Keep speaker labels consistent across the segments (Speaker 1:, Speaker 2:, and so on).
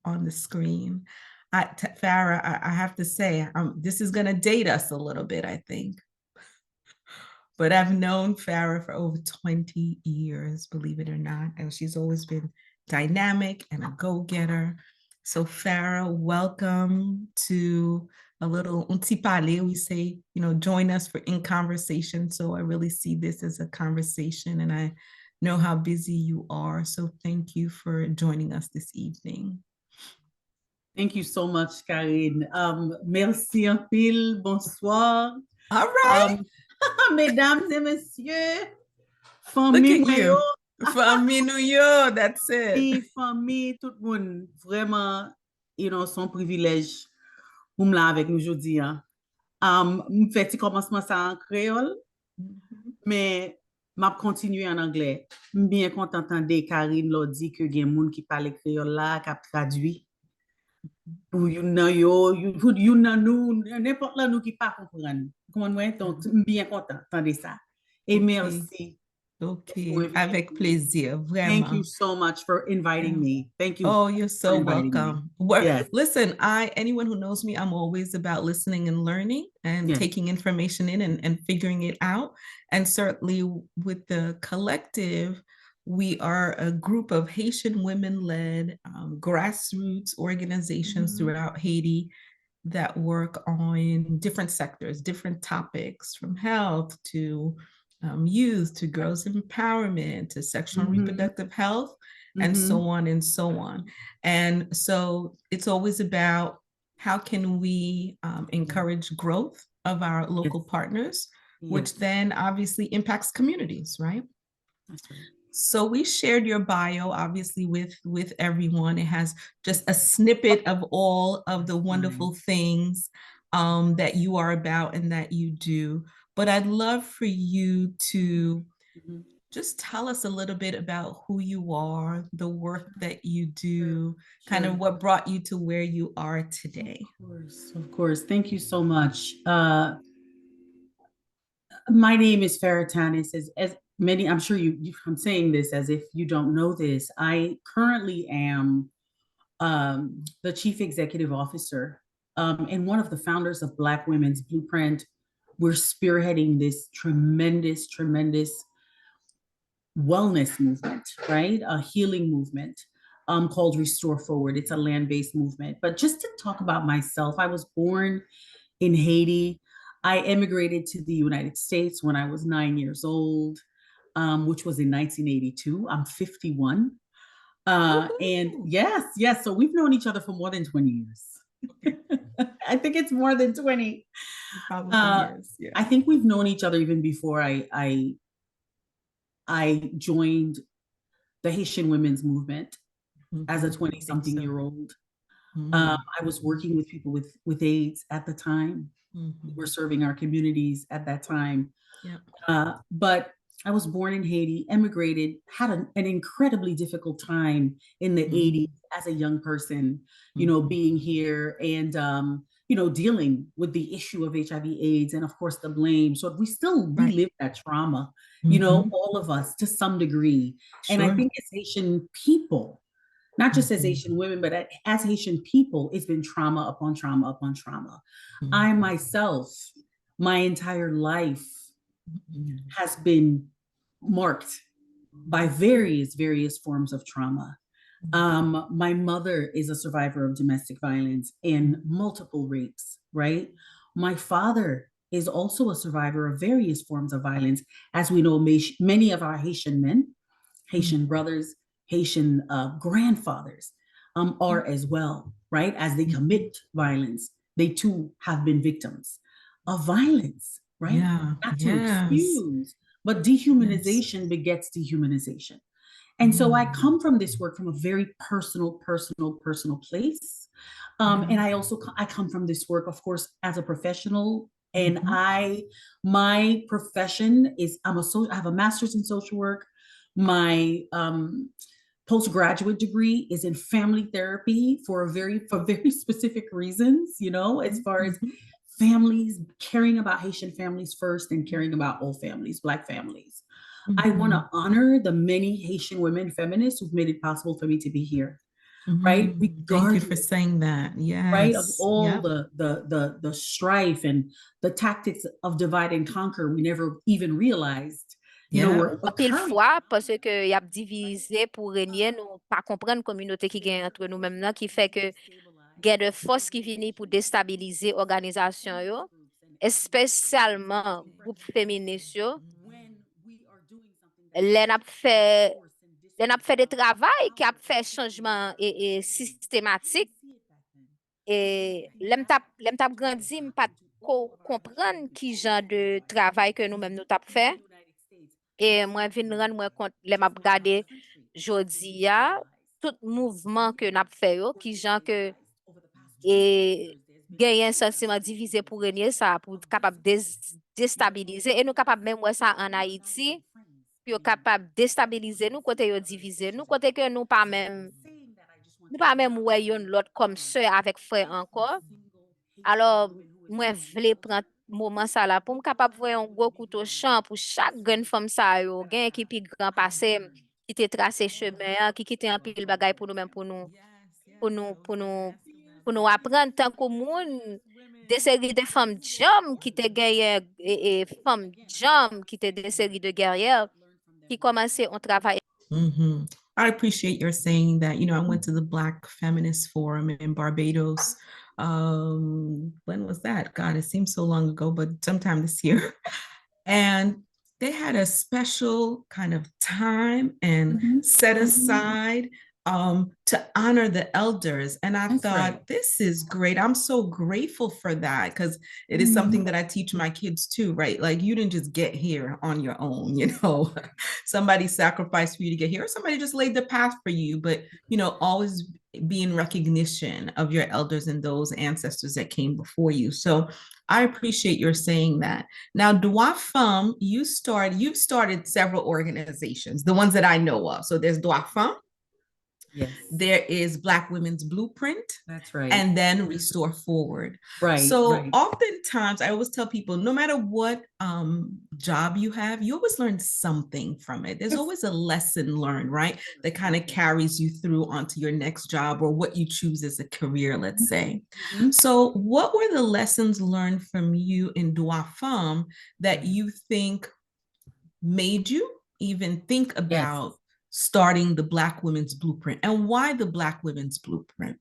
Speaker 1: on the screen. Farah, I have to say, this is going to date us a little bit, I think. But I've known Farah for over 20 years, believe it or not. And she's always been dynamic and a go-getter. So Farah, welcome to a little un petit parler. We say, join us for in conversation. So I really see this as a conversation, and I know how busy you are. So thank you for joining us this evening.
Speaker 2: Thank you so much, Karine. Merci en pile. Bonsoir.
Speaker 1: All right.
Speaker 2: Mesdames et messieurs,
Speaker 1: famille you. Famille New York, that's it.
Speaker 2: Famille, tout le monde, vraiment, son privilège pour me là avec nous aujourd'hui. Je fais petit commencement ça en créole, mais je continue en anglais. Je suis bien contente d'entendre Karine l'a dit que il y a des gens qui parlent créole là, qui traduit. Pour n'importe là nous qui pas comprendre. Donc, je suis bien contente d'entendre ça. Et merci.
Speaker 1: Okay, avec plaisir, vraiment.
Speaker 2: Thank you so much for inviting me. Thank you.
Speaker 1: Oh, you're so welcome. Yes. Listen, anyone who knows me, I'm always about listening and learning and taking information in and figuring it out. And certainly with the collective, we are a group of Haitian women-led grassroots organizations throughout Haiti that work on different sectors, different topics, from health to youth, to girls' empowerment, to sexual and reproductive health, and so on and so on. And so it's always about how can we encourage growth of our local partners, which then obviously impacts communities, right?
Speaker 2: That's right.
Speaker 1: So we shared your bio, obviously, with everyone. It has just a snippet of all of the wonderful things that you are about and that you do. But I'd love for you to just tell us a little bit about who you are, the work that you do, kind of what brought you to where you are today.
Speaker 2: Of course. Thank you so much. My name is Farah Tanis. As many, I'm sure I'm saying this as if you don't know this. I currently am the Chief Executive Officer and one of the founders of Black Women's Blueprint. We're spearheading this tremendous wellness movement, right? A healing movement called Restore Forward. It's a land-based movement. But just to talk about myself, I was born in Haiti. I immigrated to the United States when I was 9 years old, which was in 1982. I'm 51. And yes. So we've known each other for more than 20 years. I think it's more than 20. I think we've known each other even before I joined the Haitian women's movement as a 20-something-year-old. I was working with people with AIDS at the time. We were serving our communities at that time. But I was born in Haiti, emigrated, had an incredibly difficult time in the 80s as a young person, being here and, dealing with the issue of HIV/AIDS and, of course, the blame. So we still relive that trauma, all of us to some degree. And I think as Haitian people, not just as Haitian women, but as Haitian people, it's been trauma upon trauma upon trauma. I myself, my entire life has been marked by various forms of trauma. My mother is a survivor of domestic violence and multiple rapes, right? My father is also a survivor of various forms of violence. As we know, many of our Haitian men, Haitian brothers, Haitian grandfathers are as well, right? As they commit violence, they too have been victims of violence, right? Not to excuse, but dehumanization begets dehumanization. And so I come from this work from a very personal place. And I come from this work, of course, as a professional. And my profession is, I have a master's in social work. My postgraduate degree is in family therapy for very specific reasons, as far as families, caring about Haitian families first and caring about all families, Black families. I want to honor the many Haitian women feminists who've made it possible for me to be here. right?
Speaker 1: Thank you for
Speaker 2: Regardless,
Speaker 1: saying that.
Speaker 2: right, of
Speaker 1: Yes.
Speaker 2: all
Speaker 1: Yep.
Speaker 2: the strife and the tactics of divide and conquer we never even realized, you know,
Speaker 1: Yeah.
Speaker 2: were
Speaker 3: Pile
Speaker 2: occurring.
Speaker 3: fois, parce que y a divisé pour régner, nous pas comprendre communauté qui gagne entre nous-mêmes là, qui fait que gain de force qui finit pour déstabiliser organisation yo, spécialement groupe féministe yo, les n'a fait des travail qui a fait changement et systématique et l'aime tap grandi pas comprendre qui genre de travail que nous-mêmes nous tap fait. Et moi, je viens rendre moi compte, les m'a regardé jodi ya, tout mouvement que n'a fait yo, qui gens que et gagner un sentiment divisé pour régner ça, pour capable déstabiliser. Et nous capable même voir ça en Haïti, puis capable déstabiliser nous côté yo diviser, nous côté que nous pas même ouais yon l'autre comme sœur avec frère encore. Alors, moi, je voulais prendre moment ça là pour me capable voir un gros couteau champ pour chaque grande femme ça yo, gen qui pi grand passé qui te tracé chemin, qui quitte un pile bagay pour nous même pour nous pour nous pour nous apprendre tant qu'au monde des séries de femmes jam qui te gagné et femmes jam qui te des séries de guerrières qui commençaient un travail.
Speaker 1: I appreciate your saying that. I went to the Black Feminist Forum in Barbados. When was that? God, it seems so long ago, but sometime this year. And they had a special kind of time and set aside to honor the elders. And I thought, this is great. I'm so grateful for that because it is something that I teach my kids too, right? Like you didn't just get here on your own, somebody sacrificed for you to get here, or somebody just laid the path for you, but, always be in recognition of your elders and those ancestors that came before you. So I appreciate your saying that. Now, Droit Femme, you've started several organizations, the ones that I know of. So there's Droit Femme.
Speaker 2: Yes.
Speaker 1: There is Black Women's Blueprint.
Speaker 2: That's right.
Speaker 1: And then Restore Forward.
Speaker 2: Right.
Speaker 1: So oftentimes I always tell people, no matter what job you have, you always learn something from it. There's always a lesson learned, right? That kind of carries you through onto your next job or what you choose as a career, let's say. So what were the lessons learned from you in Droit Femme that you think made you even think about starting the Black Women's Blueprint, and why the Black Women's Blueprint?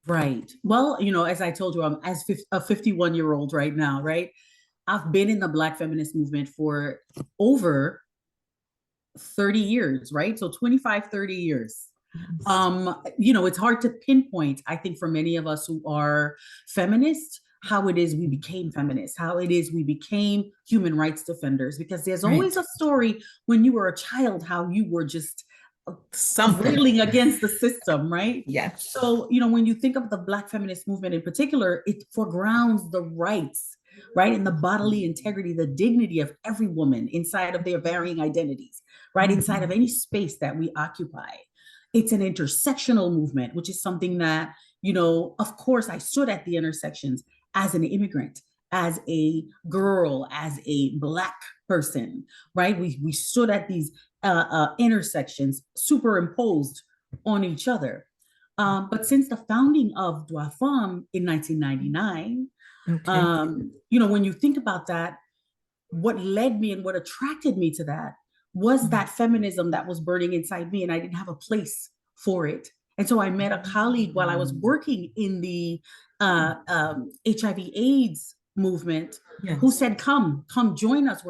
Speaker 2: Right. Well, as I told you, I'm a 51-year-old right now, right? I've been in the Black feminist movement for over 30 years, right? So 25, 30 years. It's hard to pinpoint, I think, for many of us who are feminists, how it is we became feminists, how it is we became human rights defenders, because there's always a story when you were a child, how you were just railing against the system, right?
Speaker 1: Yes.
Speaker 2: So, when you think of the Black feminist movement in particular, it foregrounds the rights, right? And the bodily integrity, the dignity of every woman inside of their varying identities, right? Inside of any space that we occupy. It's an intersectional movement, which is something that, of course, I stood at the intersections as an immigrant, as a girl, as a Black person, right? We stood at these intersections superimposed on each other. But since the founding of Droit Femme in 1999, when you think about that, what led me and what attracted me to that was that feminism that was burning inside me, and I didn't have a place for it. And so I met a colleague while I was working in the HIV/AIDS movement who said, come join us.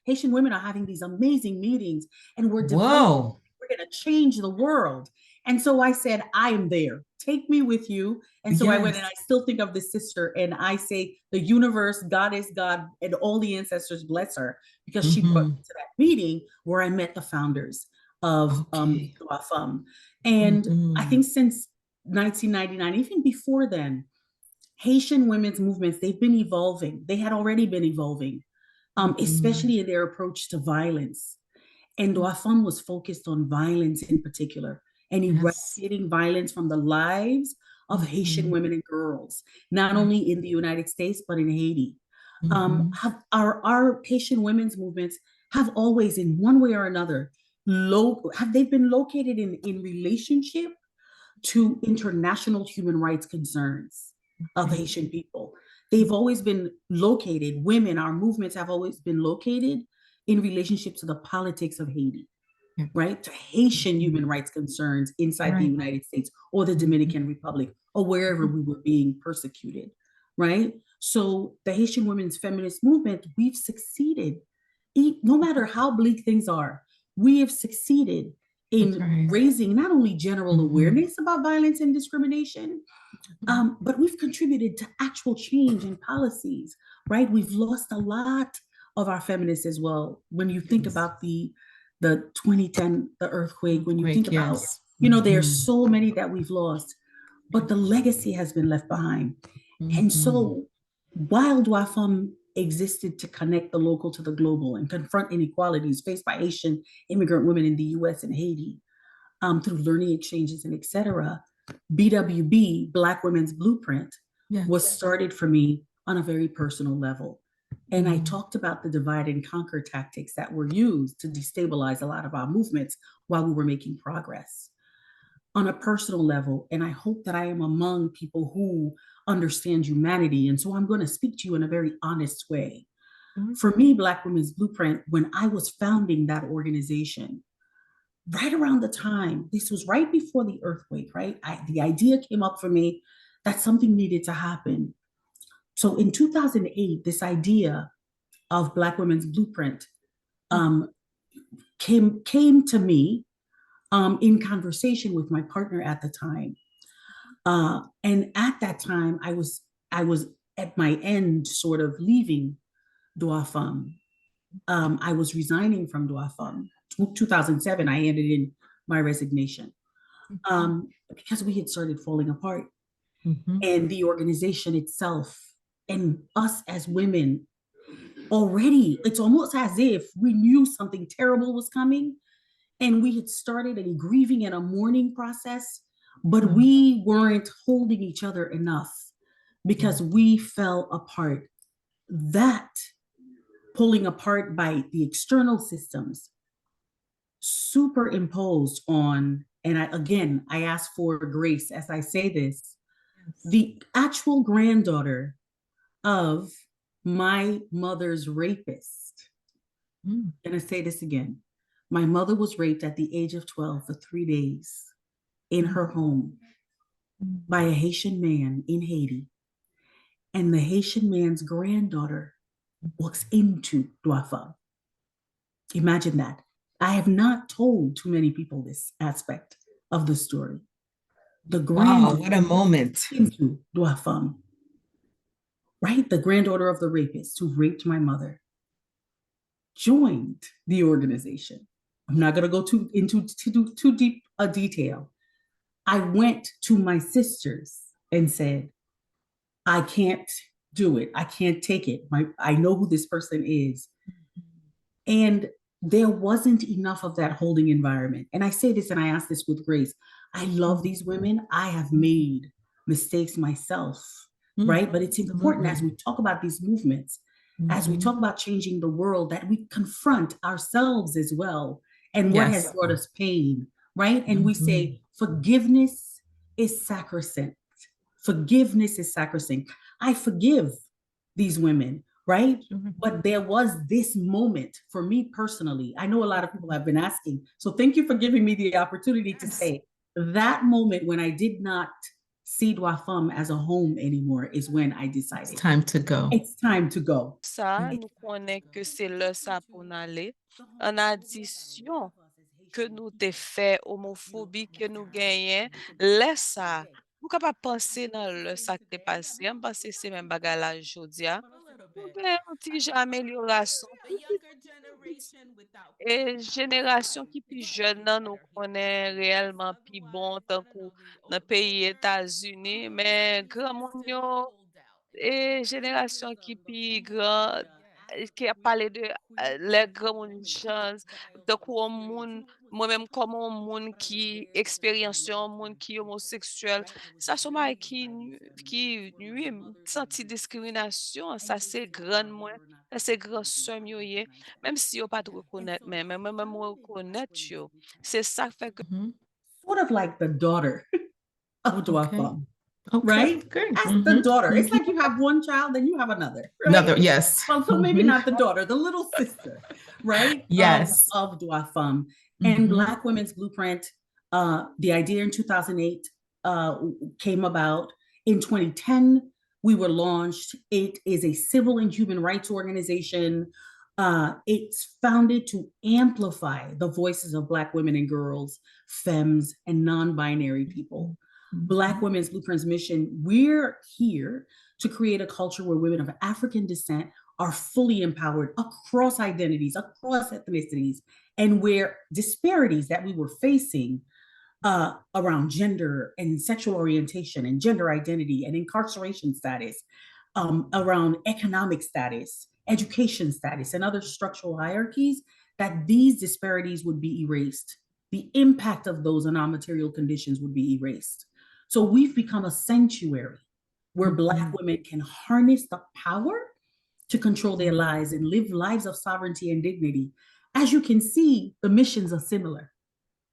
Speaker 2: Haitian women are having these amazing meetings, and we're going to change the world. And so I said, I am there. Take me with you. And so I went, and I still think of this sister, and I say, the universe, God is God, and all the ancestors bless her, because she brought me to that meeting where I met the founders of Droit Femme. And I think since 1999, even before then, Haitian women's movements, they've been evolving. They had already been evolving, especially in their approach to violence. And Droit Femme was focused on violence in particular, and eradicating violence from the lives of Haitian women and girls, not only in the United States, but in Haiti. Our Haitian women's movements have always, in one way or another, they've been located in relationship to international human rights concerns of Haitian people. They've always been located, women, our movements have always been located in relationship to the politics of Haiti, right? To Haitian human rights concerns inside the United States or the Dominican Republic or wherever we were being persecuted, right? So the Haitian women's feminist movement, we've succeeded. No matter how bleak things are, we have succeeded in raising not only general awareness about violence and discrimination, but we've contributed to actual change in policies, right? We've lost a lot of our feminists as well. When you think about the 2010, the earthquake, when you think about, there's so many that we've lost, but the legacy has been left behind. And so while Droit Femme existed to connect the local to the global and confront inequalities faced by Haitian immigrant women in the US and Haiti, through learning exchanges and et cetera, BWB, Black Women's Blueprint, was started for me on a very personal level. And I talked about the divide and conquer tactics that were used to destabilize a lot of our movements while we were making progress on a personal level. And I hope that I am among people who understand humanity. And so I'm going to speak to you in a very honest way. For me, Black Women's Blueprint, when I was founding that organization, right around the time, this was right before the earthquake, right? The idea came up for me that something needed to happen. So in 2008, this idea of Black Women's Blueprint came to me in conversation with my partner at the time. And at that time, I was at my end, sort of leaving Droit Femme. I was resigning from Droit Femme. 2007, I handed in my resignation because we had started falling apart. And the organization itself and us as women already, it's almost as if we knew something terrible was coming and we had started a grieving and a mourning process, but we weren't holding each other enough because we fell apart. That pulling apart by the external systems superimposed on, and I ask for grace as I say this, the actual granddaughter of my mother's rapist. I'm gonna say this again. My mother was raped at the age of 12 for 3 days in her home by a Haitian man in Haiti. And the Haitian man's granddaughter walks into Droit Femme. Imagine that. I have not told too many people this aspect of the story. The granddaughter,
Speaker 1: wow, what a moment.
Speaker 2: Into Droit Femme, right? The granddaughter of the rapist who raped my mother joined the organization. I'm not going to go into too deep a detail. I went to my sisters and said, I can't do it. I can't take it. I know who this person is. And there wasn't enough of that holding environment. And I say this and I ask this with grace. I love these women. I have made mistakes myself, right? But it's important as we talk about these movements, as we talk about changing the world, that we confront ourselves as well and what has brought us pain, right? And we say, forgiveness is sacrosanct. Forgiveness is sacrosanct. I forgive these women, right? But there was this moment for me personally. I know a lot of people have been asking. So thank you for giving me the opportunity to say that moment when I did not see Droit Femme as a home anymore is when I decided.
Speaker 1: It's time to go.
Speaker 2: It's time to go.
Speaker 4: Ça, nous connaissons que c'est le ça pour aller. En addition, que nous te fait homophobie que nous gagnons, laisse ça. Nous capable penser dans le ça qui est passé, parce que c'est même bagage jodia. Nous avons une petite amélioration. Et génération qui plus jeune, nous connaît réellement plus bon tant que dans le pays États-Unis, mais grand monde et génération qui plus grand qui a parlé de les grands chance donc un monde moi-même comme un monde qui expérience un monde qui homosexuel ça sont qui nuit senti discrimination ça c'est grand moi ça c'est grand soeur yoye même si on pas te reconnaître mais même reconnaître yo c'est ça fait que
Speaker 2: sort of like the daughter of Dua Fam.
Speaker 1: Okay,
Speaker 2: right?
Speaker 1: Good.
Speaker 2: As the daughter. It's like you have one child, then you have another. Right?
Speaker 1: Another, yes.
Speaker 2: Well, so maybe not the daughter, the little sister, right?
Speaker 1: Yes.
Speaker 2: Of Dua Fam. And Black Women's Blueprint, the idea in 2008 came about. In 2010, we were launched. It is a civil and human rights organization. It's founded to amplify the voices of Black women and girls, femmes, and non-binary people. Black Women's Blueprint's mission, we're here to create a culture where women of African descent are fully empowered across identities, across ethnicities, and where disparities that we were facing around gender and sexual orientation and gender identity and incarceration status, around economic status, education status, and other structural hierarchies, that these disparities would be erased. The impact of those on our material conditions would be erased. So we've become a sanctuary where Black women can harness the power to control their lives and live lives of sovereignty and dignity. As you can see, the missions are similar,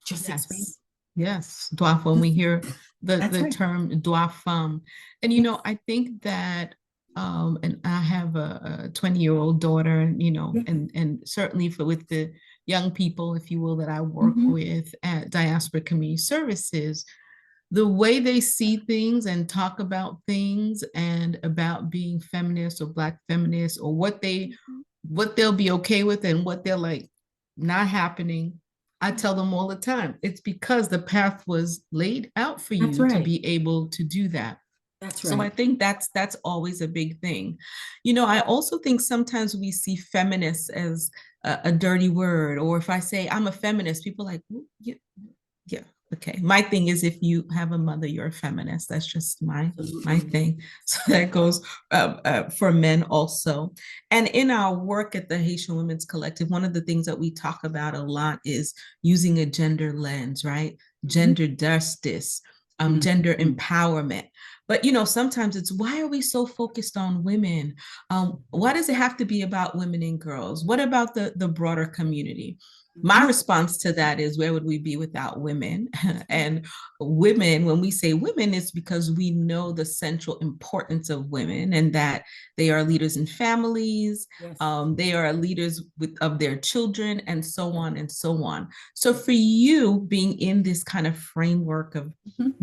Speaker 2: just expanded.
Speaker 1: Yes, Dua Fam, we hear the term Dua Fam. And, you know, I think that, and I have a 20-year-old daughter, and, you know, and certainly with the young people, if you will, that I work with at Diaspora Community Services, the way they see things and talk about things and about being feminist or Black feminist, or what they'll be okay with and what they're like not happening. I tell them all the time, it's because the path was laid out for you to be able to do that.
Speaker 2: That's right.
Speaker 1: So I think that's always a big thing. You know, I also think sometimes we see feminists as a dirty word, or if I say I'm a feminist, people are like, yeah. Okay. My thing is, if you have a mother, you're a feminist. That's just my thing. So that goes for men also. And in our work at the Haitian Women's Collective, one of the things that we talk about a lot is using a gender lens, right? Gender justice, gender empowerment. But, you know, sometimes it's, why are we so focused on women? Why does it have to be about women and girls? What about the broader community? My response to that is, where would we be without women? And women, when we say women, it's because we know the central importance of women, and that they are leaders in families, they are leaders of their children, and so on and so on. So for you, being in this kind of framework of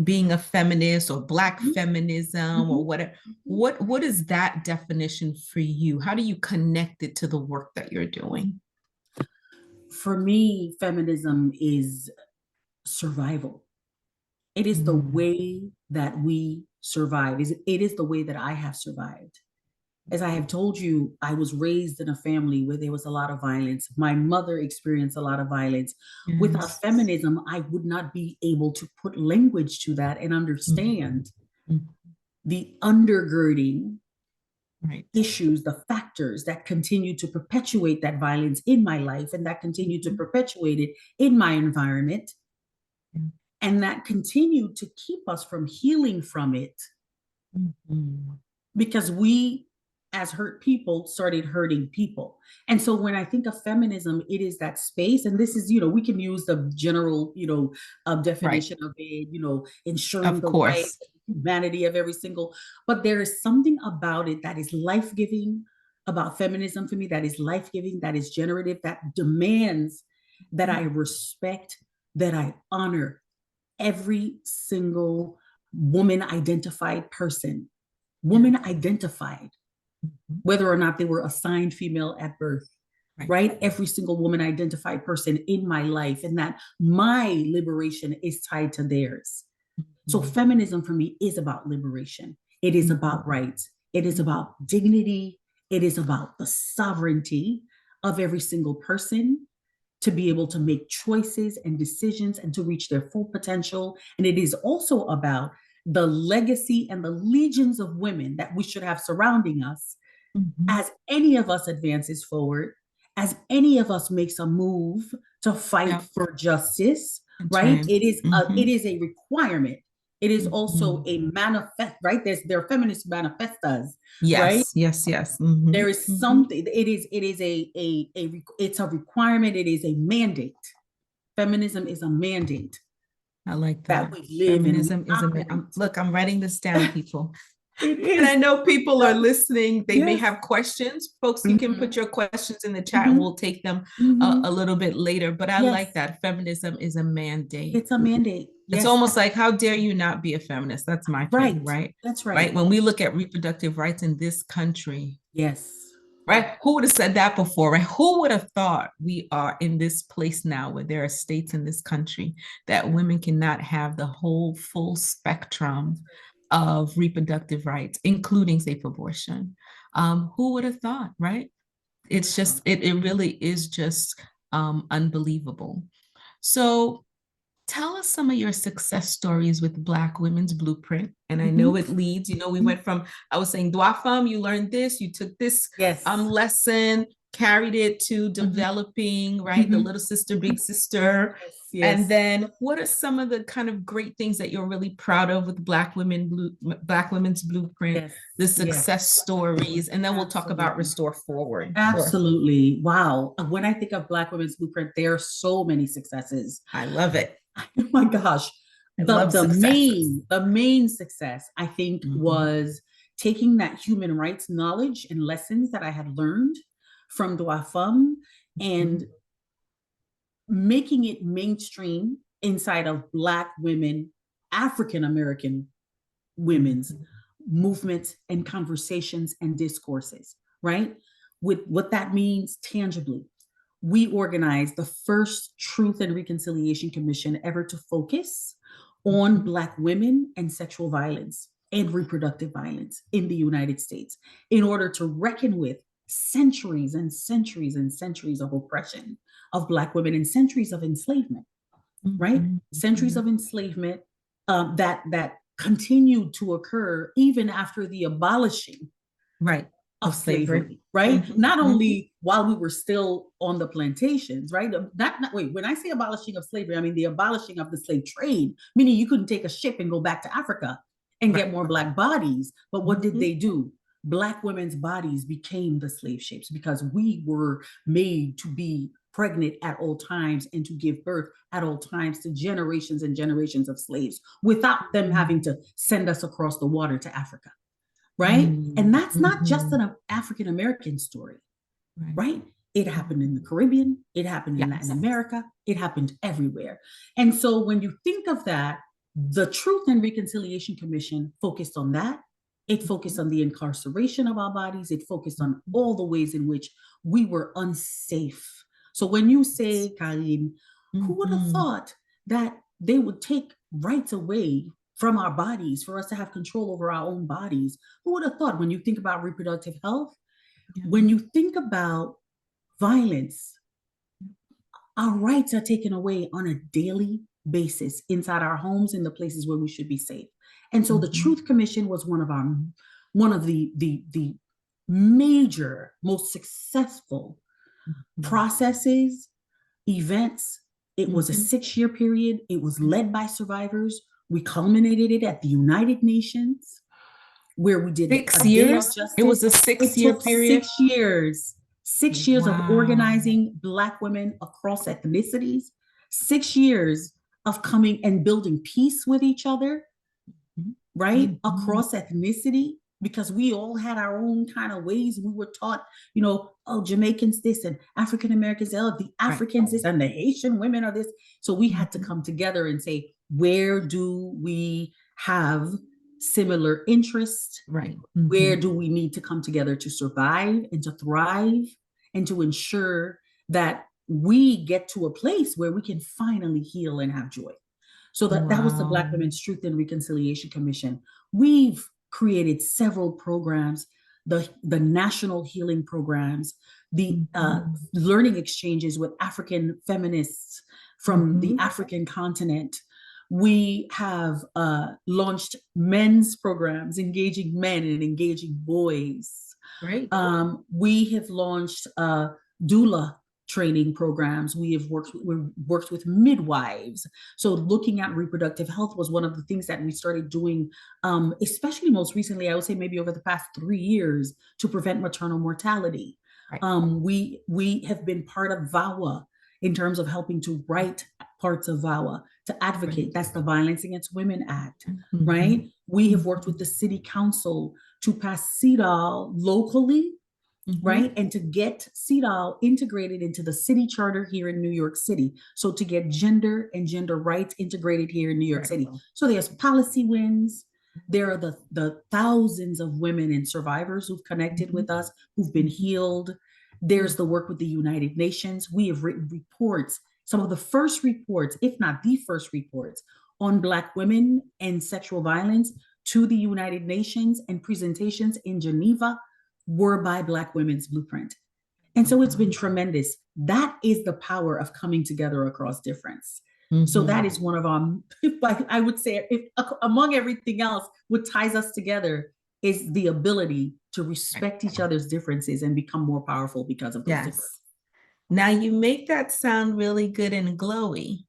Speaker 1: being a feminist or Black feminism or whatever, what is that definition for you? How do you connect it to the work that you're doing?
Speaker 2: For me, feminism is survival. It is the way that we survive. It is the way that I have survived. As I have told you, I was raised in a family where there was a lot of violence. My mother experienced a lot of violence. Without feminism, I would not be able to put language to that and understand the undergirding issues, the factors that continue to perpetuate that violence in my life, and that continue to perpetuate it in my environment, and that continue to keep us from healing from it, because we, as hurt people, started hurting people. And so when I think of feminism, it is that space, and this is, you know, we can use the general, you know, definition of it, you know, ensuring the right humanity of every single, but there is something about it that is life-giving, about feminism for me, that is life-giving, that is generative, that demands that I respect, that I honor every single woman-identified person, woman-identified, whether or not they were assigned female at birth, right? Every single woman-identified person in my life, and that my liberation is tied to theirs. So feminism for me is about liberation. It is about rights. It is about dignity. It is about the sovereignty of every single person to be able to make choices and decisions and to reach their full potential. And it is also about the legacy and the legions of women that we should have surrounding us as any of us advances forward, as any of us makes a move to fight for justice, right? It is a requirement. It is also a manifest, right? There are feminist manifestas, right?
Speaker 1: Yes.
Speaker 2: There is something. It's a requirement. It is a mandate. Feminism is a mandate
Speaker 1: I like that.
Speaker 2: we live
Speaker 1: Feminism
Speaker 2: in.
Speaker 1: Look, I'm writing this down, people. And I know people are listening. They may have questions. Folks, you can put your questions in the chat and we'll take them a little bit later. But I like that. Feminism is a mandate.
Speaker 2: It's a mandate.
Speaker 1: It's almost like, how dare you not be a feminist? That's my thing, right?
Speaker 2: That's right.
Speaker 1: Right. When we look at reproductive rights in this country.
Speaker 2: Yes.
Speaker 1: Right. Who would have said that before? Right. Who would have thought we are in this place now where there are states in this country that women cannot have the whole full spectrum of reproductive rights, including safe abortion? Who would have thought? Right. It's just, it really is just unbelievable. So tell us some of your success stories with Black Women's Blueprint. And I know it leads, we went from, I was saying, Droit Femme, you learned this, you took this lesson, carried it to developing, right? The little sister, big sister. And then what are some of the kind of great things that you're really proud of with Black Women's Blueprint, the success stories, and then we'll talk about Restore Forward.
Speaker 2: Absolutely. Wow. When I think of Black Women's Blueprint, there are so many successes.
Speaker 1: I love it.
Speaker 2: Oh my gosh. The main success, I think, was taking that human rights knowledge and lessons that I had learned from Droit Femme and making it mainstream inside of Black women, African American women's movements and conversations and discourses, right? With what that means tangibly. We organized the first Truth and Reconciliation Commission ever to focus on Black women and sexual violence and reproductive violence in the United States in order to reckon with centuries and centuries and centuries of oppression of Black women and centuries of enslavement, right? Centuries of enslavement that continued to occur even after the abolishing of slavery, right? Not only while we were still on the plantations, right? Wait, when I say abolishing of slavery, I mean the abolishing of the slave trade, meaning you couldn't take a ship and go back to Africa and get more Black bodies. But what did they do? Black women's bodies became the slave ships because we were made to be pregnant at all times and to give birth at all times to generations and generations of slaves without them having to send us across the water to Africa. Right? And that's not just an African American story, right? It happened in the Caribbean, it happened in Latin America, it happened everywhere. And so when you think of that, the Truth and Reconciliation Commission focused on that. It focused on the incarceration of our bodies. It focused on all the ways in which we were unsafe. So when you say, Karine, who would have thought that they would take rights away from our bodies, for us to have control over our own bodies? Who would have thought when you think about reproductive health, when you think about violence, our rights are taken away on a daily basis inside our homes, in the places where we should be safe. And so the Truth Commission was one of the major, most successful processes, events. It was a 6-year period. It was led by survivors. We culminated it at the United Nations, where we did
Speaker 1: 6 years. It was a 6-year period.
Speaker 2: 6 years. 6 years of organizing Black women across ethnicities. 6 years of coming and building peace with each other, right? Across ethnicity, because we all had our own kind of ways. We were taught, oh, Jamaicans this and African Americans, the Africans this and the Haitian women are this. So we had to come together and say, where do we have similar interests?
Speaker 1: Right.
Speaker 2: Where do we need to come together to survive and to thrive and to ensure that we get to a place where we can finally heal and have joy? So that was the Black Women's Truth and Reconciliation Commission. We've created several programs, the national healing programs, the learning exchanges with African feminists from the African continent. We have launched men's programs, engaging men and engaging boys.
Speaker 1: Great.
Speaker 2: We have launched doula training programs. We've worked with midwives. So looking at reproductive health was one of the things that we started doing, especially most recently, I would say maybe over the past 3 years, to prevent maternal mortality. Right. We have been part of VAWA in terms of helping to write parts of VAWA to advocate. That's the Violence Against Women Act, right? We have worked with the city council to pass CEDAW locally, right? And to get CEDAW integrated into the city charter here in New York City. So to get gender and gender rights integrated here in New York City. So there's policy wins. There are the thousands of women and survivors who've connected with us, who've been healed. There's the work with the United Nations. We have written reports, some of the first reports, if not the first reports, on Black women and sexual violence to the United Nations, and presentations in Geneva were by Black Women's Blueprint. And so it's been tremendous. That is the power of coming together across difference. So that is one of our, I would say, among everything else, what ties us together is the ability to respect each other's differences and become more powerful because of those differences.
Speaker 1: Now you make that sound really good and glowy.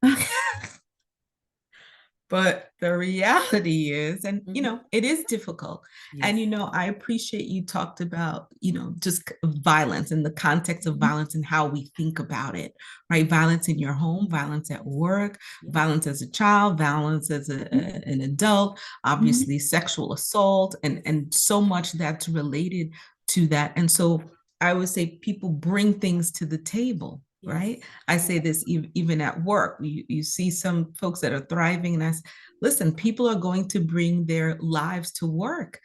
Speaker 1: But the reality is, and you know, it is difficult. And you know, I appreciate you talked about, you know, just violence in the context of violence and how we think about it, right? Violence in your home, violence at work, violence as a child, violence as an adult, obviously sexual assault, and so much that's related to that. And so I would say people bring things to the table. Right. I say this even at work. You see some folks that are thriving, and I say, listen, people are going to bring their lives to work.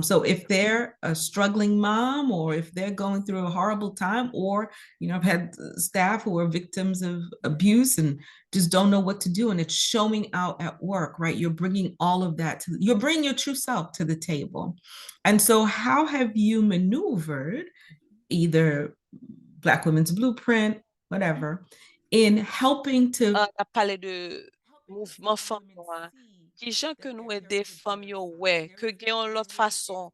Speaker 1: So if they're a struggling mom, or if they're going through a horrible time, or, you know, I've had staff who are victims of abuse and just don't know what to do, and it's showing out at work, right? You're bringing all of that you're bringing your true self to the table. And so how have you maneuvered either Black Women's Blueprint, whatever, in helping to
Speaker 4: parler de mouvement femme qui gens que nous aider femmes yo ouais que gen l'autre façon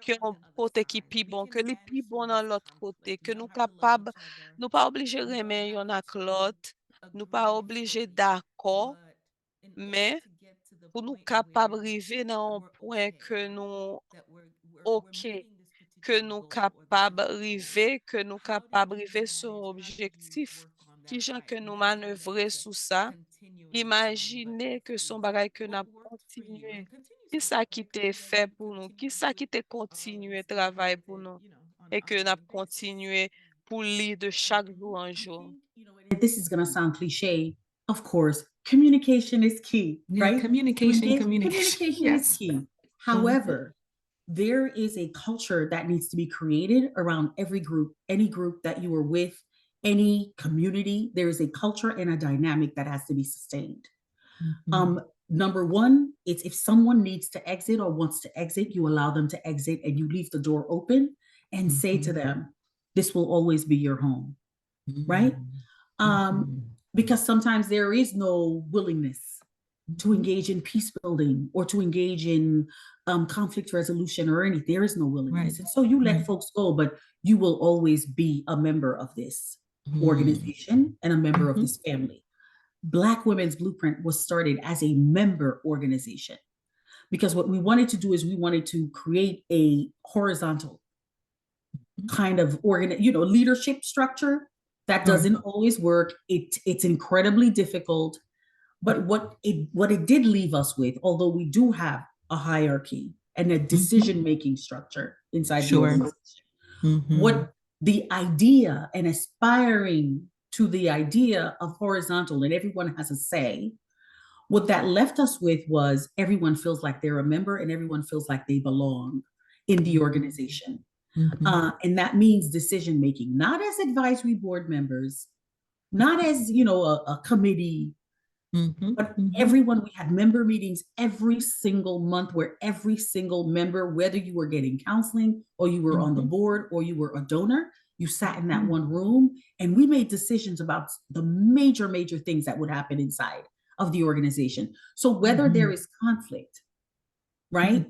Speaker 4: que on côté qui pi bon que les pi bon dans l'autre côté que nous capable nous pas obligé remettre yon ak l'autre nous pas obligé d'accord mais pour nous capable arriver dans un point que nous OK que nous capables arriver, sur objectif, qui gens que nous manœuvrer sous ça, imaginez que son bagage que n'a continué, qui ça qui t'est fait pour nous, qui ça qui t'est continué travail pour nous, et que n'a continué pour lire de chaque jour en jour.
Speaker 2: This is going to sound cliche. Of course, communication is key, right?
Speaker 1: Communication
Speaker 2: is key. However, there is a culture that needs to be created around every group, any group that you are with, any community. There is a culture and a dynamic that has to be sustained. Number one, it's if someone needs to exit or wants to exit, you allow them to exit and you leave the door open and say to them, this will always be your home, right? Because sometimes there is no willingness to engage in peace building or to engage in conflict resolution or anything. There is no willingness. And so you let folks go, but you will always be a member of this organization and a member of this family. Black Women's Blueprint was started as a member organization because what we wanted to do is we wanted to create a horizontal kind of leadership structure. That doesn't always work. It's incredibly difficult. But what it did leave us with, although we do have a hierarchy and a decision-making structure inside the organization, what the idea and aspiring to the idea of horizontal and everyone has a say, what that left us with was everyone feels like they're a member and everyone feels like they belong in the organization. And that means decision-making, not as advisory board members, not as, a committee, but everyone, we had member meetings every single month where every single member, whether you were getting counseling or you were on the board or you were a donor, you sat in that one room and we made decisions about the major things that would happen inside of the organization. So whether there is conflict, right?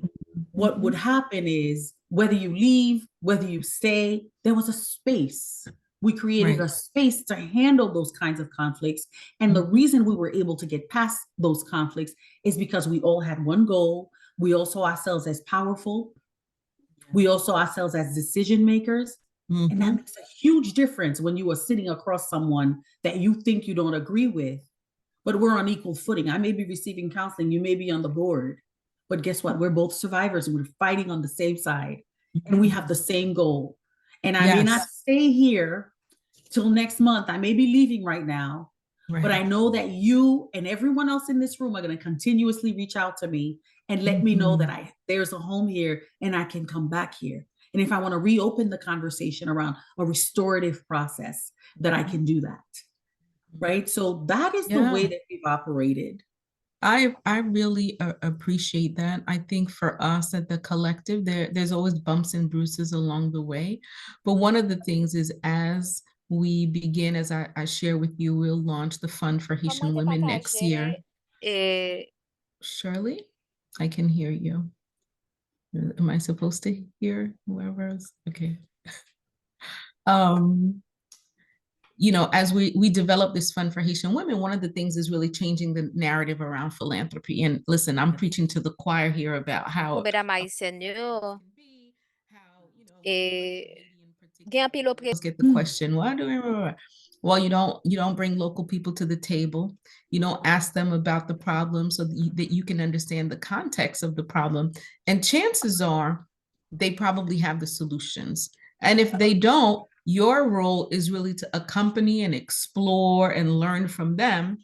Speaker 2: What would happen is whether you leave, whether you stay, there was a space. We created a space to handle those kinds of conflicts. And the reason we were able to get past those conflicts is because we all had one goal. We all saw ourselves as powerful. We all saw ourselves as decision makers. And that makes a huge difference when you are sitting across someone that you think you don't agree with, but we're on equal footing. I may be receiving counseling, you may be on the board, but guess what? We're both survivors and we're fighting on the same side, and we have the same goal. And I may not stay here till next month. I may be leaving right now, but I know that you and everyone else in this room are going to continuously reach out to me and let me know that there's a home here and I can come back here. And if I want to reopen the conversation around a restorative process, that I can do that. Right. So that is the way that we've operated.
Speaker 1: I really appreciate that. I think for us at the collective, there's always bumps and bruises along the way. But one of the things is, as we begin, as I share with you, we'll launch the Fund for Haitian Women next year. Shirley, I can hear you. Am I supposed to hear whoever else? Okay. You know, as we develop this Fund for Haitian Women, one of the things is really changing the narrative around philanthropy. And listen, I'm preaching to the choir here about how get the question, why do we? Well, you don't bring local people to the table. You don't ask them about the problem so that you can understand the context of the problem. And chances are they probably have the solutions. And if they don't, your role is really to accompany and explore and learn from them,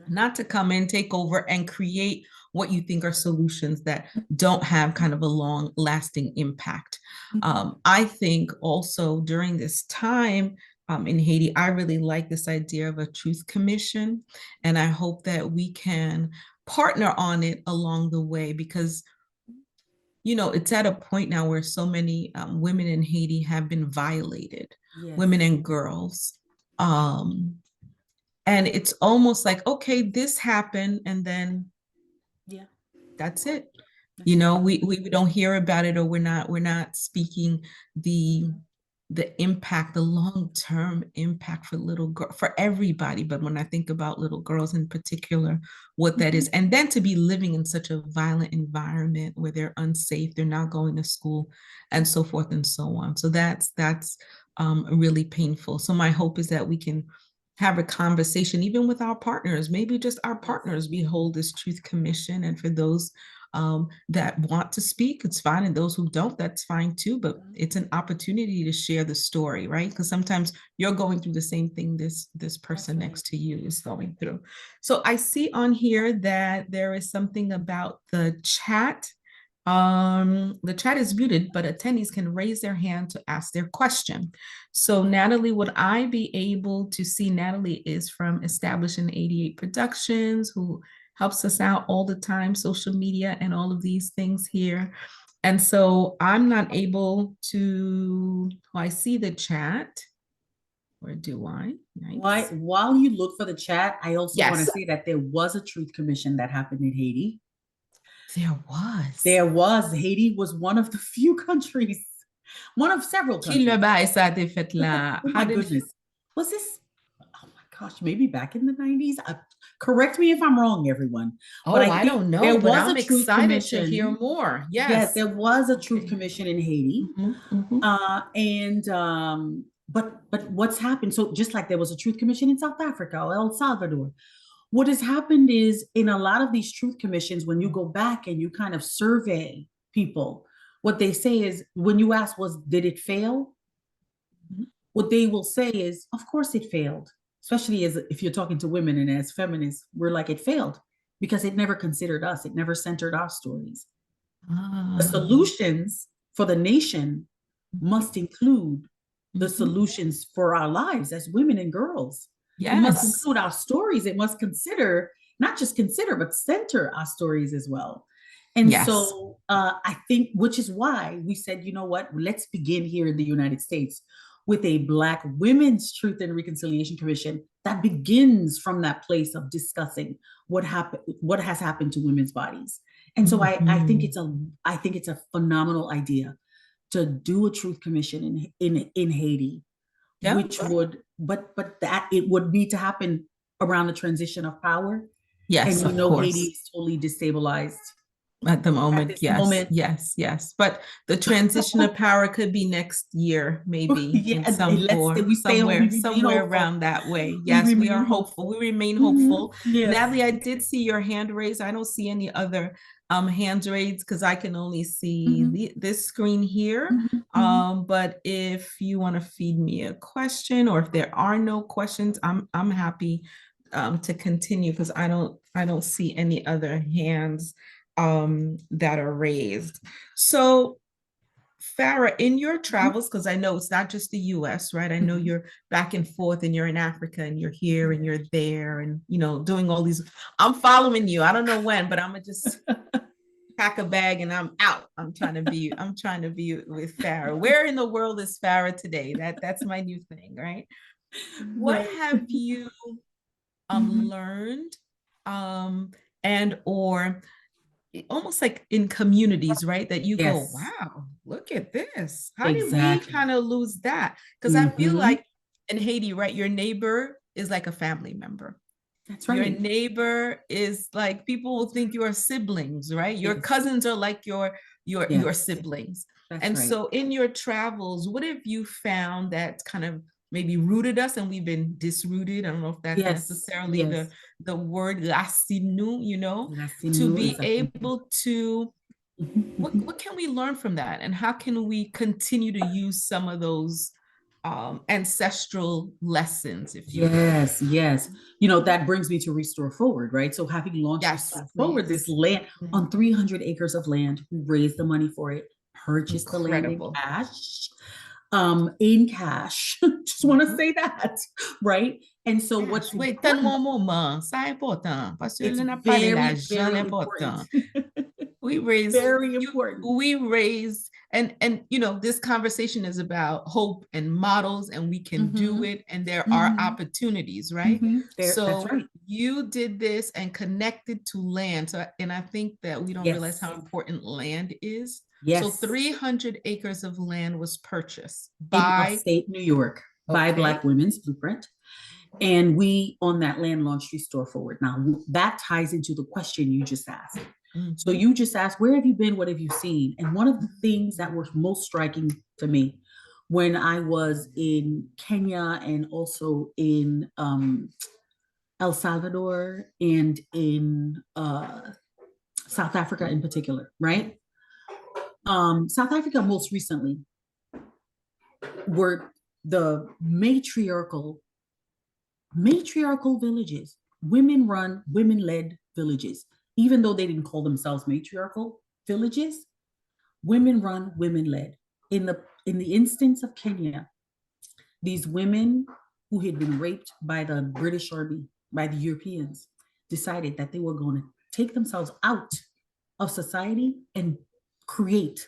Speaker 1: not to come in, take over, and create what you think are solutions that don't have kind of a long lasting impact. I think also during this time in Haiti, I really like this idea of a truth commission, and I hope that we can partner on it along the way, because you know, it's at a point now where so many women in Haiti have been violated, women and girls. And it's almost like, okay, this happened, and then that's it. You know, we don't hear about it, or we're not speaking the impact, the long-term impact for for everybody. But when I think about little girls in particular, what that is, and then to be living in such a violent environment where they're unsafe, they're not going to school, and so forth and so on. So that's really painful. So my hope is that we can have a conversation, even with our partners, maybe just our partners, we hold this truth commission. And for those that want to speak, it's fine. And those who don't, that's fine too. But it's an opportunity to share the story, right? Because sometimes you're going through the same thing this person next to you is going through. So I see on here that there is something about the chat. The chat is muted, but attendees can raise their hand to ask their question. So Natalie, would I be able to see? Natalie is from Establishing 88 Productions, who helps us out all the time, social media and all of these things here. And so I'm not able to, I see the chat. Or do I?
Speaker 2: Nice. While you look for the chat, I also want to say that there was a truth commission that happened in Haiti. There was. Haiti was one of the few countries, one of several countries.
Speaker 1: Oh
Speaker 2: my goodness. Was this, oh my gosh, maybe back in the 90s? Correct me if I'm wrong, everyone.
Speaker 1: But I don't know. There was a truth commission to hear more.
Speaker 2: Yes, there was a truth commission in Haiti. But what's happened? So just like there was a truth commission in South Africa or El Salvador, what has happened is in a lot of these truth commissions, when you go back and you kind of survey people, what they say is, when you ask, did it fail? What they will say is, of course it failed. Especially if you're talking to women, and as feminists, we're like, it failed because it never considered us. It never centered our stories. The solutions for the nation must include the solutions for our lives as women and girls. It must include our stories. It must consider, not just consider, but center our stories as well. And so I think, which is why we said, you know what, let's begin here in the United States with a Black Women's Truth and Reconciliation Commission that begins from that place of discussing what has happened to women's bodies. And so I think it's a phenomenal idea to do a truth commission in Haiti, which would, but that it would need to happen around the transition of power.
Speaker 1: Yes,
Speaker 2: and Haiti is totally destabilized
Speaker 1: At the moment,
Speaker 2: this
Speaker 1: yes,
Speaker 2: moment.
Speaker 1: yes. But the transition of power could be next year, maybe in some form, somewhere around that way. Yes, we are hopeful. We remain hopeful.
Speaker 2: Yes.
Speaker 1: Natalie, I did see your hand raised. I don't see any other hands raised because I can only see this screen here. But if you want to feed me a question, or if there are no questions, I'm happy to continue because I don't see any other hands that are raised. So Farah, in your travels, because I know it's not just the US, right? I know you're back and forth and you're in Africa and you're here and you're there and, doing all these, I'm following you. I don't know when, but I'm gonna just pack a bag and I'm out. I'm trying to be with Farah. Where in the world is Farah today? That's my new thing, right? What have you learned and or almost like in communities, right? That you go, wow, look at this. How did we kind of lose that? Because I feel like in Haiti, right, your neighbor is like a family member.
Speaker 2: That's right.
Speaker 1: Your neighbor is like, people will think you are siblings, right? Your cousins are like your siblings. That's right. So in your travels, what have you found that kind of maybe rooted us and we've been disrooted? I don't know if that's necessarily the word racinu, to be able to, what can we learn from that? And how can we continue to use some of those ancestral lessons, if you will?
Speaker 2: Yes. That brings me to Restore Forward, right? So having launched Restore Forward, this land on 300 acres of land, we raised the money for it, purchased the land in cash. Just want to say that, right? And so what's
Speaker 1: important, c'est important parce que n'a pas l'argent important. We raised
Speaker 2: very important.
Speaker 1: We raised and this conversation is about hope and models, and we can do it, and there are opportunities, right? So that's right. You did this and connected to land. So, and I think that we don't realize how important land is. So 300 acres of land was purchased by
Speaker 2: in upstate New York by Black Women's Blueprint. And we, on that land, launched Restore Forward. Now, that ties into the question you just asked. So you just asked, where have you been? What have you seen? And one of the things that were most striking to me when I was in Kenya and also in El Salvador and in South Africa in particular, right? South Africa most recently were the matriarchal villages, women-run, women-led villages. Even though they didn't call themselves matriarchal villages, women-run, women-led. In the instance of Kenya, these women who had been raped by the British Army, by the Europeans, decided that they were going to take themselves out of society and create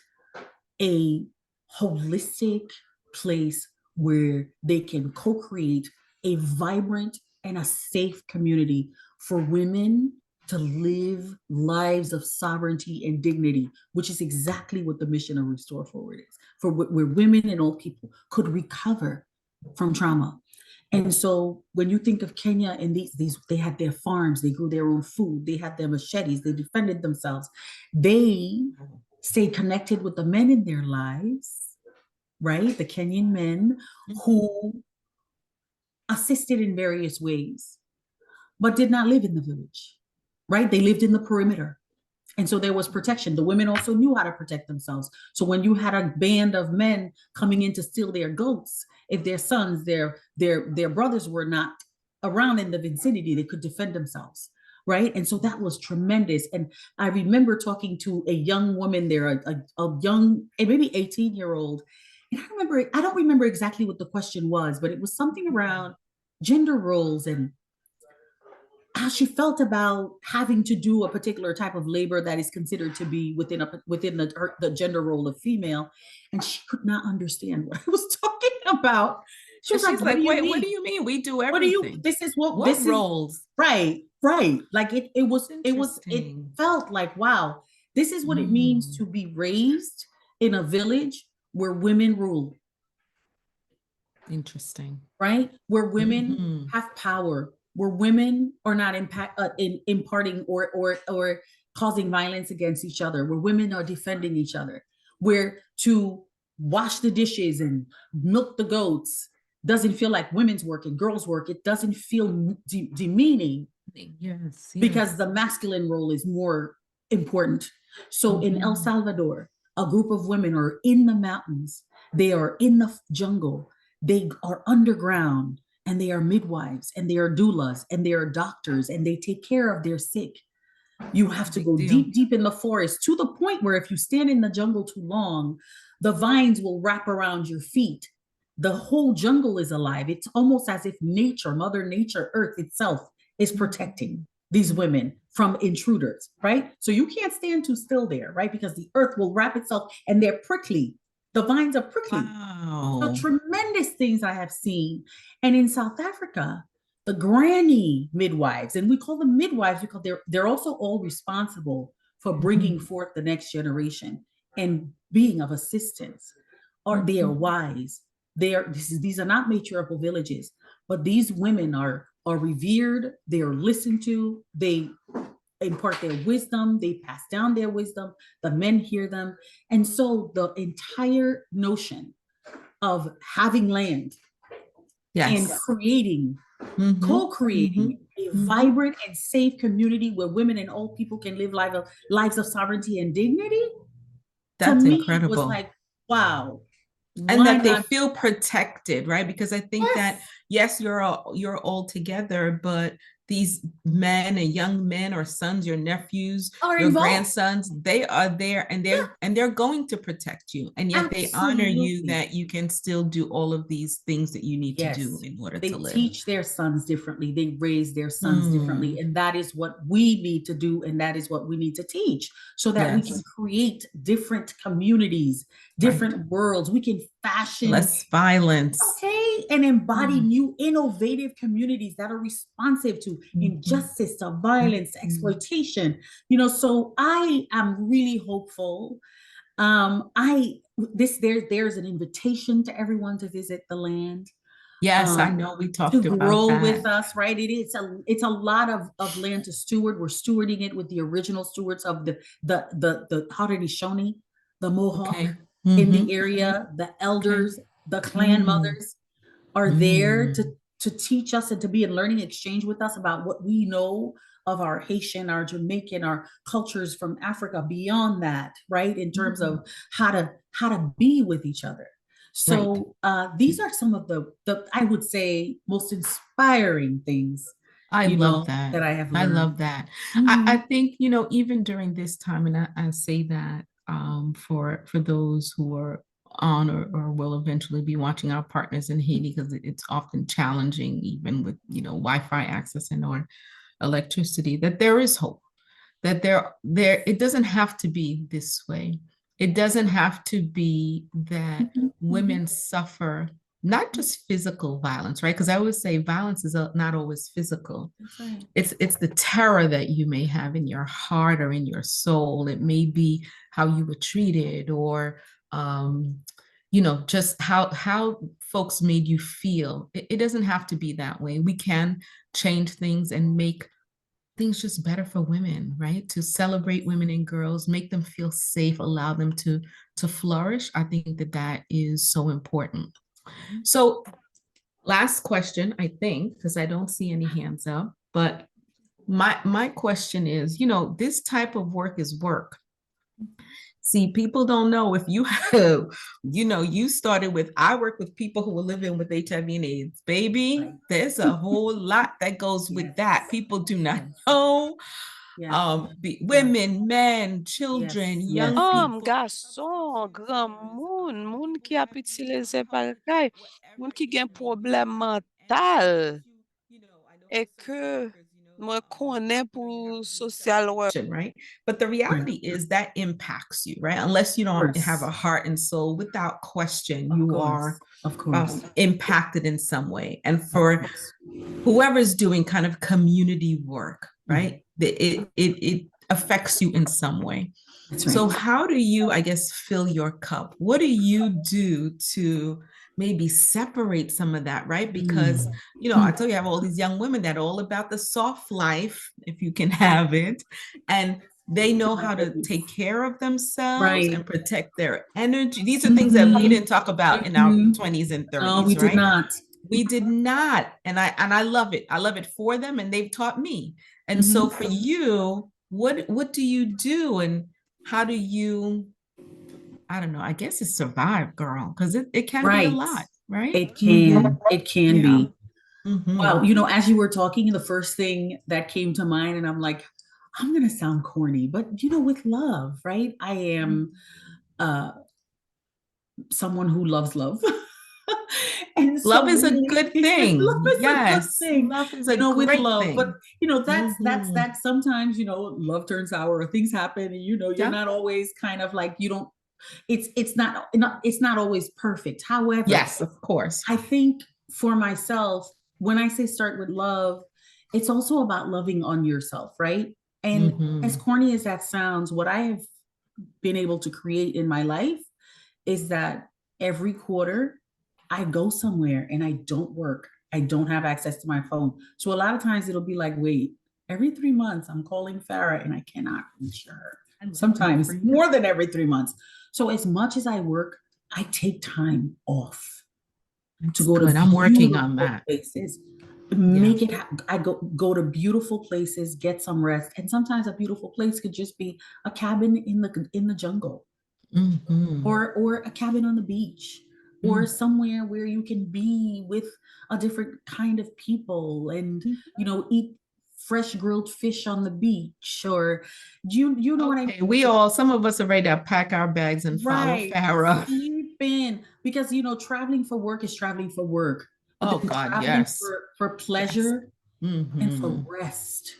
Speaker 2: a holistic place where they can co-create a vibrant and a safe community for women to live lives of sovereignty and dignity, which is exactly what the mission of Restore Forward is, for where women and all people could recover from trauma. And so when you think of Kenya and these they had their farms, they grew their own food, they had their machetes, they defended themselves. They stayed connected with the men in their lives, right? The Kenyan men who assisted in various ways, but did not live in the village, right? They lived in the perimeter. And so there was protection. The women also knew how to protect themselves. So when you had a band of men coming in to steal their goats, if their sons, their brothers were not around in the vicinity, they could defend themselves, right? And so that was tremendous. And I remember talking to a young woman there, a young, maybe 18-year-old. And I don't remember exactly what the question was, but it was something around gender roles and how she felt about having to do a particular type of labor that is considered to be within the gender role of female. And she could not understand what I was talking about.
Speaker 1: She was like, wait, what do you mean? We do everything.
Speaker 2: This is what
Speaker 1: roles?
Speaker 2: Right. Like it felt like, wow, this is what it means to be raised in a village where women rule.
Speaker 1: Interesting.
Speaker 2: Right? Where women have power, where women are not imparting or causing violence against each other, where women are defending each other, where to wash the dishes and milk the goats doesn't feel like women's work and girls' work. It doesn't feel demeaning.
Speaker 1: Yes.
Speaker 2: Because the masculine role is more important. So in El Salvador, a group of women are in the mountains, they are in the jungle, they are underground, and they are midwives, and they are doulas, and they are doctors, and they take care of their sick. You have to go deep, deep in the forest, to the point where if you stand in the jungle too long, the vines will wrap around your feet. The whole jungle is alive. It's almost as if nature, Mother Nature, Earth itself is protecting these women from intruders, right? So you can't stand too still there, right? Because the earth will wrap itself, and they're prickly. The vines are prickly.
Speaker 1: Wow.
Speaker 2: So tremendous things I have seen. And in South Africa, the granny midwives, and we call them midwives because they're also all responsible for bringing forth the next generation and being of assistance. Or they are wise. These are not matriarchal villages, but these women are revered, they are listened to, they impart their wisdom, they pass down their wisdom, the men hear them. And so the entire notion of having land and creating, co-creating a vibrant and safe community where women and old people can live lives of sovereignty and dignity,
Speaker 1: that's
Speaker 2: to me
Speaker 1: incredible.
Speaker 2: was like, wow.
Speaker 1: And that they feel protected, right? Because I think that, yes, you're all together, but these men and young men or sons, your nephews, your grandsons, they are there, and they're going to protect you. And yet they honor you that you can still do all of these things that you need to do in order to live.
Speaker 2: They teach their sons differently. They raise their sons differently. And that is what we need to do. And that is what we need to teach, so that we can create different communities, different worlds. We can fashion
Speaker 1: less violence.
Speaker 2: And embody new innovative communities that are responsive to injustice, to violence, to exploitation. So I am really hopeful. There's an invitation to everyone to visit the land.
Speaker 1: Yes, I know we talked
Speaker 2: to
Speaker 1: about
Speaker 2: grow
Speaker 1: that.
Speaker 2: with us, right? It's a lot of land to steward. We're stewarding it with the original stewards of the Haudenosaunee, the Mohawk in the area, the elders, the clan mothers are there to teach us and to be in learning exchange with us about what we know of our Haitian, our Jamaican, our cultures from Africa beyond that, right? In terms of how to be with each other. So these are some of the I would say most inspiring things
Speaker 1: I love that.
Speaker 2: That I have learned.
Speaker 1: I love that. I think, even during this time, and I say that for those who are on or will eventually be watching our partners in Haiti, because it's often challenging, even with, Wi-Fi access and or electricity, that there is hope, that there it doesn't have to be this way. It doesn't have to be that women suffer not just physical violence, right? Because I always say violence is not always physical.
Speaker 2: That's right.
Speaker 1: It's the terror that you may have in your heart or in your soul. It may be how you were treated, or just how folks made you feel. It doesn't have to be that way. We can change things and make things just better for women, right? To celebrate women and girls, make them feel safe, allow them to flourish. I think that is so important. So last question, I think, because I don't see any hands up, but my question is, this type of work is work. See, people don't know if you have, you started with, I work with people who are living with HIV and AIDS. Baby, right. There's a whole lot that goes with that. People do not know. Women, men, children, young people.
Speaker 4: Garçon, grand moun qui a utilize pareil, moun qui gen problème mental. Et que moi connais pour social work.
Speaker 1: Right? But the reality is that impacts you, right? Unless you don't have a heart and soul, without question, you are impacted in some way. And for whoever's doing kind of community work, right? It affects you in some way. That's right. So how do you, I guess, fill your cup? What do you do to maybe separate some of that, right? Because, I tell you, I have all these young women that are all about the soft life, if you can have it. And They know how to take care of themselves and protect their energy. These are things that we didn't talk about in our 20s and 30s.
Speaker 2: No, we did not.
Speaker 1: We did not. And I love it. I love it for them, and they've taught me. And so for you, what do you do, and how do you, I don't know, I guess it's survive, girl, because it can be a lot, right?
Speaker 2: It can. It can be. Wow. You know, as you were talking, the first thing that came to mind, and I'm like, I'm going to sound corny, but you know, with love, right? I am someone who loves love.
Speaker 1: And so love is a good thing.
Speaker 2: Love is a good thing.
Speaker 1: Love is a great
Speaker 2: with love.
Speaker 1: thing.
Speaker 2: But you know, that's sometimes, you know, love turns sour or things happen, and you know, you're not always kind of like, you don't, it's not always perfect. However,
Speaker 1: yes, of course.
Speaker 2: I think for myself, when I say start with love, it's also about loving on yourself, right? And as corny as that sounds, what I have been able to create in my life is that every quarter I go somewhere and I don't work. I don't have access to my phone. So a lot of times it'll be like, wait, every 3 months I'm calling Farah and I cannot reach her. Sometimes more than every 3 months. So as much as I work, I take time off to go to.
Speaker 1: I'm working on that.
Speaker 2: Places. Make it happen. I go to beautiful places, get some rest. And sometimes a beautiful place could just be a cabin in the jungle. Or a cabin on the beach, or somewhere where you can be with a different kind of people and you know, eat fresh grilled fish on the beach, or you know what I mean?
Speaker 1: We some of us are ready to pack our bags and follow Farah.
Speaker 2: Sleep in, because you know, traveling for work is traveling for work.
Speaker 1: Oh God, yes.
Speaker 2: For pleasure and for rest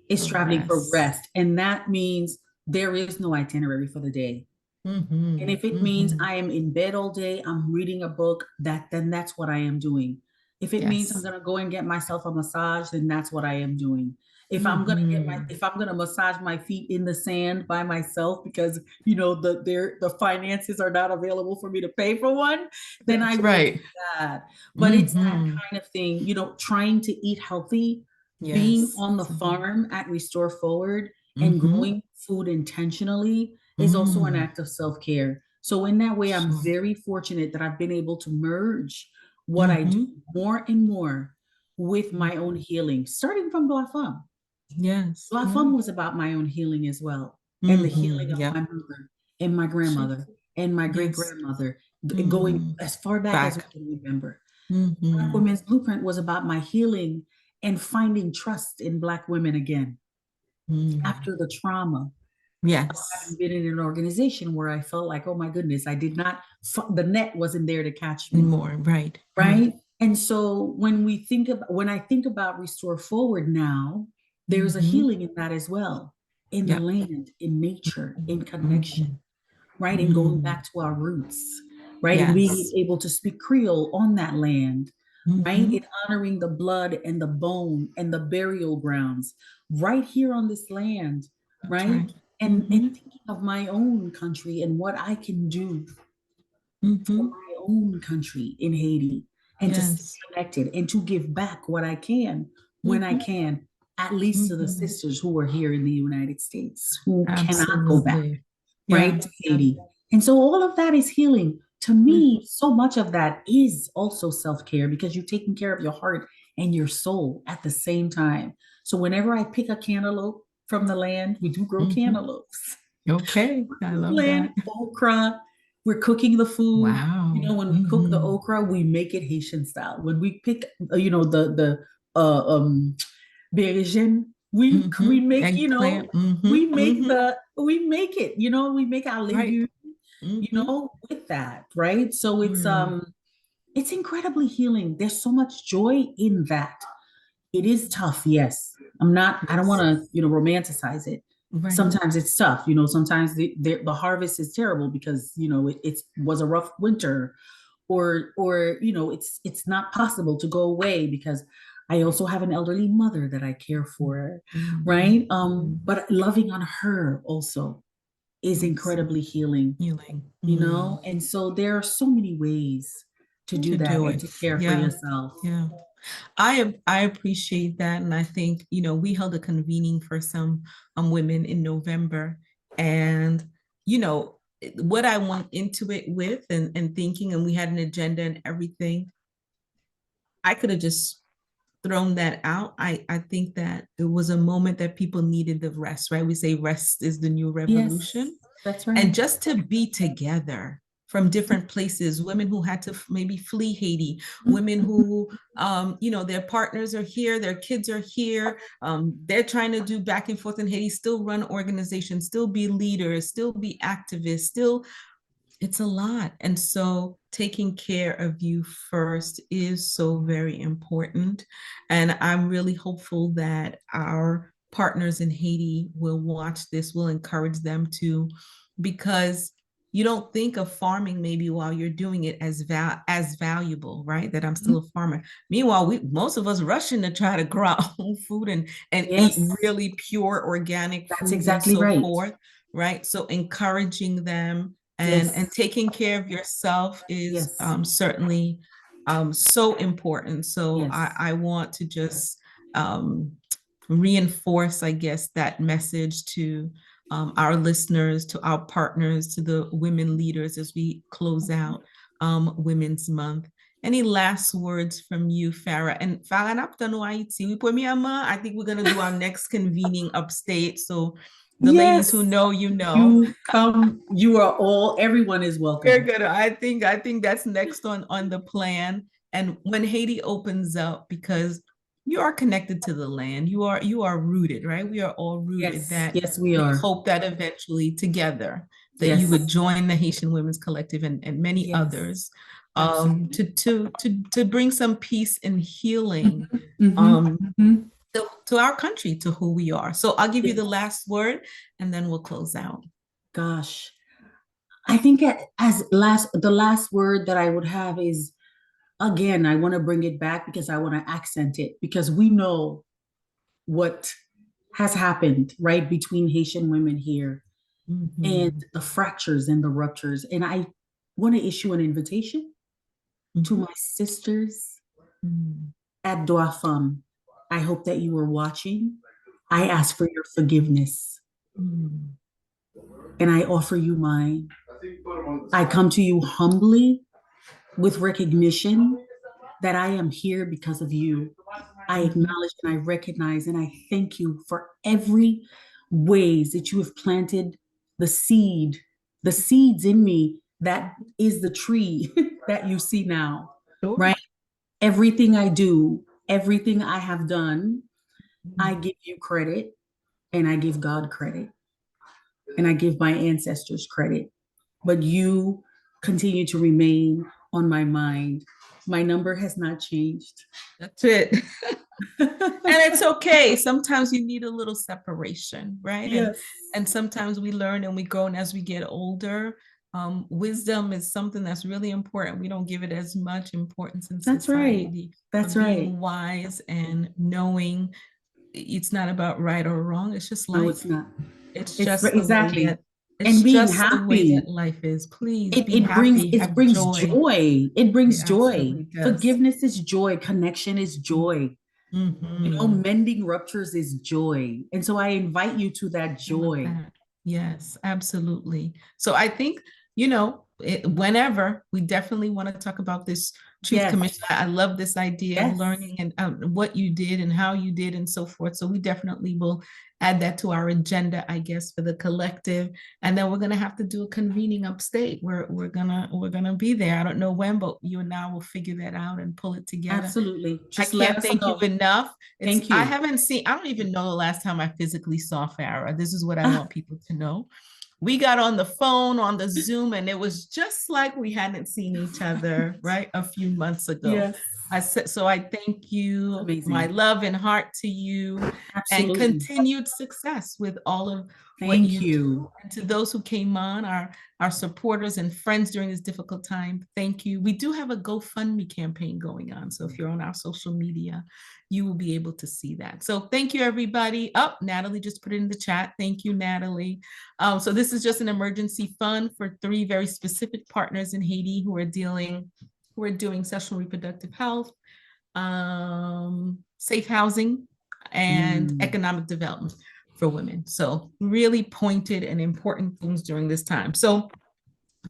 Speaker 2: is traveling for rest, and that means there is no itinerary for the day. And if it means I am in bed all day, I'm reading a book, then that's what I am doing. If it means I'm gonna go and get myself a massage, then that's what I am doing. If I'm gonna massage my feet in the sand by myself because you know the finances are not available for me to pay for one, then I will do that. But it's that kind of thing, you know, trying to eat healthy, being on the farm at Restore Forward and growing food intentionally is also an act of self-care. So in that way, I'm very fortunate that I've been able to merge what I do more and more with my own healing, starting from Black Femme.
Speaker 1: Yes.
Speaker 2: Black Femme was about my own healing as well. And the healing of my mother and my grandmother and my great-grandmother, going as far back as we can remember. Black Women's Blueprint was about my healing and finding trust in Black women again after the trauma.
Speaker 1: Yes.
Speaker 2: I've been in an organization where I felt like, oh my goodness, I did not, the net wasn't there to catch me.
Speaker 1: More, right.
Speaker 2: And so when I think about Restore Forward now, there's a healing in that as well, in the land, in nature, in connection, right? And going back to our roots, right? And being able to speak Creole on that land, right? And honoring the blood and the bone and the burial grounds right here on this land, right? And thinking of my own country and what I can do for my own country in Haiti, and to stay connected and to give back what I can when I can, at least to the sisters who are here in the United States who cannot go back, right, to Haiti. And so all of that is healing. To me, so much of that is also self-care, because you're taking care of your heart and your soul at the same time. So whenever I pick a cantaloupe from the land, we do grow cantaloupes.
Speaker 1: Okay, I love
Speaker 2: that. Okra, we're cooking the food.
Speaker 1: Wow.
Speaker 2: You know, when we cook the okra, we make it Haitian style. When we pick, you know, the bergine, we make, you know, we make it, you know, we make our legumes, you know, with that, right? So it's incredibly healing. There's so much joy in that. It is tough, yes. I don't want to, you know, romanticize it. Sometimes it's tough, you know, sometimes the harvest is terrible because, you know, it was a rough winter, or, you know, it's not possible to go away because I also have an elderly mother that I care for, right? But loving on her also is incredibly healing, you know? And so there are so many ways to do that and to care for yourself.
Speaker 1: I appreciate that. And I think, we held a convening for some women in November. And, what I went into it with and thinking, and we had an agenda and everything, I could have just thrown that out. I think that it was a moment that people needed the rest, right? We say rest is the new revolution.
Speaker 2: Yes, that's right.
Speaker 1: And just to be together from different places, women who had to maybe flee Haiti, women who, their partners are here, their kids are here, they're trying to do back and forth in Haiti, still run organizations, still be leaders, still be activists, still, it's a lot. And so taking care of you first is so very important. And I'm really hopeful that our partners in Haiti will watch this, will encourage them to, because you don't think of farming maybe while you're doing it as valuable, right? That I'm still a farmer. Meanwhile, most of us rushing to try to grow our own food and
Speaker 2: Yes.
Speaker 1: eat really pure organic food.
Speaker 2: That's exactly
Speaker 1: and so
Speaker 2: right.
Speaker 1: forth, right? So encouraging them and taking care of yourself is certainly so important. So I want to just reinforce, I guess, that message to our listeners, to our partners, to the women leaders as we close out Women's Month. Any last words from you, Farah? And Farah, I think we're going to do our next convening upstate. So the ladies who know,
Speaker 2: you come, everyone is welcome.
Speaker 1: Very good. I think that's next on the plan. And when Haiti opens up, because you are connected to the land, you are rooted, right? We are all rooted.
Speaker 2: Yes, we are.
Speaker 1: Hope that eventually together that you would join the Haitian Women's Collective and many others to bring some peace and healing to our country, to who we are. So I'll give you the last word and then we'll close out.
Speaker 2: Gosh, I think the last word that I would have is, again, I want to bring it back because I want to accent it, because we know what has happened, right, between Haitian women here and the fractures and the ruptures. And I want to issue an invitation to my sisters at Doa Femme. I hope that you are watching. I ask for your forgiveness. And I offer you mine. I come to you humbly with recognition that I am here because of you. I acknowledge and I recognize and I thank you for every ways that you have planted the seeds in me that is the tree that you see now, right? Everything I do, everything I have done, I give you credit and I give God credit and I give my ancestors credit. But you continue to remain on my mind. My number has not changed.
Speaker 1: That's it. And it's okay. Sometimes you need a little separation, right?
Speaker 2: Yes.
Speaker 1: And sometimes we learn and we grow, and as we get older, wisdom is something that's really important. We don't give it as much importance in society.
Speaker 2: That's right.
Speaker 1: Being wise and knowing it's not about right or wrong. It's just life.
Speaker 2: No, it's not.
Speaker 1: It's just
Speaker 2: exactly.
Speaker 1: And being happy. The way that life is. Please be happy.
Speaker 2: It brings joy. It brings joy. Forgiveness is joy. Connection is joy. Mending ruptures is joy. And so I invite you to that joy.
Speaker 1: Yes, absolutely. So I think, whenever we definitely want to talk about this Truth Commission. I love this idea of learning and what you did and how you did and so forth. So we definitely will add that to our agenda, I guess, for the collective. And then we're going to have to do a convening upstate. We're gonna be there. I don't know when, but you and I will figure that out and pull it together.
Speaker 2: Absolutely.
Speaker 1: I can't thank you enough.
Speaker 2: Thank you.
Speaker 1: I don't even know the last time I physically saw Farah. This is what I want people to know. We got on the phone, on the Zoom, and it was just like we hadn't seen each other, right? A few months ago.
Speaker 2: Yes.
Speaker 1: I thank you.
Speaker 2: Amazing.
Speaker 1: My love and heart to you.
Speaker 2: Absolutely.
Speaker 1: And continued success with all of what you do. And to those who came on, our supporters and friends during this difficult time, thank you. We do have a GoFundMe campaign going on. So if you're on our social media, you will be able to see that. So thank you, everybody. Natalie just put it in the chat. Thank you, Natalie. So this is just an emergency fund for 3 very specific partners in Haiti who are doing sexual reproductive health, safe housing, and economic development for women. So really pointed and important things during this time. So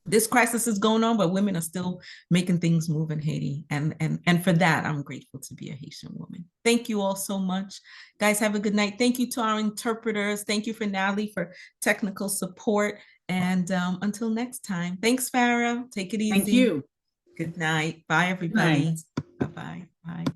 Speaker 1: this crisis is going on, but women are still making things move in Haiti. And for that, I'm grateful to be a Haitian woman. Thank you all so much. Guys, have a good night. Thank you to our interpreters. Thank you for Natalie for technical support. And until next time, thanks, Farah. Take it easy.
Speaker 2: Thank you.
Speaker 1: Good night. Bye, everybody. Bye-bye.